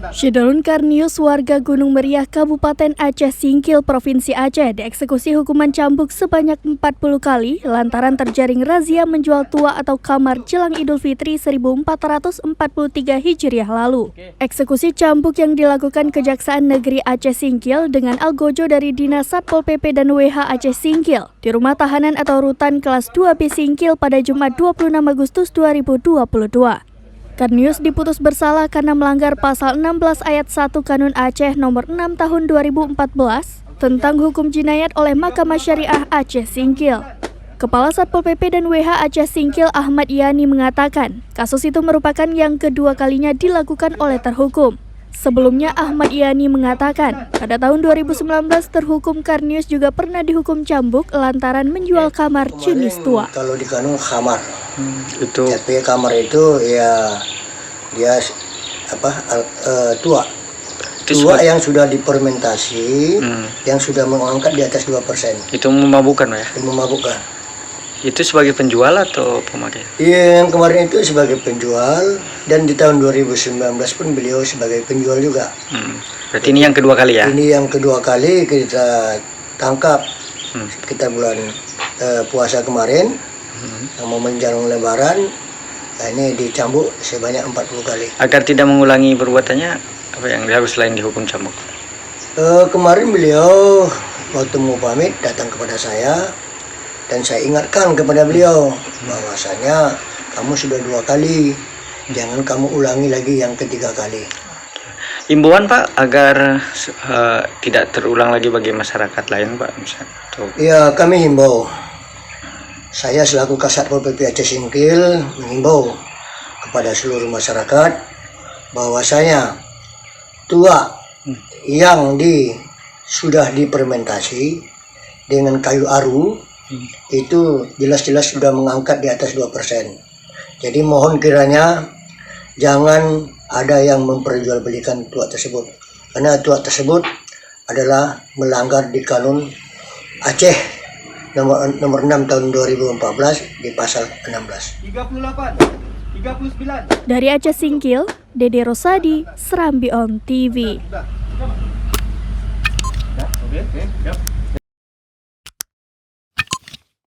Syedalun Karnius, warga Gunung Meriah, Kabupaten Aceh Singkil, Provinsi Aceh, dieksekusi hukuman cambuk sebanyak 40 kali lantaran terjaring razia menjual tua atau kamar jelang Idul Fitri 1443 Hijriah lalu. Eksekusi cambuk yang dilakukan Kejaksaan Negeri Aceh Singkil dengan algojo dari Dinas Satpol PP dan WH Aceh Singkil di Rumah Tahanan atau Rutan Kelas 2B Singkil pada Jumat 26 Agustus 2022. Karnius diputus bersalah karena melanggar pasal 16 ayat 1 Kanun Aceh nomor 6 tahun 2014 tentang hukum jinayat oleh Mahkamah Syariah Aceh Singkil. Kepala Satpol PP dan WH Aceh Singkil Ahmad Yani mengatakan, kasus itu merupakan yang kedua kalinya dilakukan oleh terhukum. Sebelumnya Ahmad Yani mengatakan, pada tahun 2019 terhukum Karnius juga pernah dihukum cambuk lantaran menjual kamar jenis tua. Kalau di Kanun kamar, itu tapi kamar itu ya dia tua. Tua yang sudah difermentasi, yang sudah mengangkat di atas 2%. Itu memabukkan ya? Memabukkan. Itu sebagai penjual atau pemakai? Iya, yang kemarin itu sebagai penjual, dan di tahun 2019 pun beliau sebagai penjual juga. Berarti ini yang kedua kali ya? Ini yang kedua kali kita tangkap. Kita bulan puasa kemarin, yang mau menjelang Lebaran, ini dicambuk sebanyak 40 kali. Agar tidak mengulangi perbuatannya, apa yang harus selain dihukum cambuk? Kemarin beliau waktu mau pamit datang kepada saya, dan saya ingatkan kepada beliau bahwasanya kamu sudah 2 kali, jangan kamu ulangi lagi yang ketiga kali. Imbauan Pak agar tidak terulang lagi bagi masyarakat lain Pak? Ya, kami himbau. Saya selaku Kasatpol PP Aceh Singkil menghimbau kepada seluruh masyarakat bahwasanya tua yang sudah difermentasi dengan kayu aru itu jelas-jelas sudah mengangkat di atas 2%. Jadi mohon kiranya jangan ada yang memperjualbelikan tua tersebut, karena tua tersebut adalah melanggar di Kanun Aceh nomor 6 tahun 2014 di pasal 16. 39. Dari Aceh Singkil, Dede Rosadi, Serambi On TV.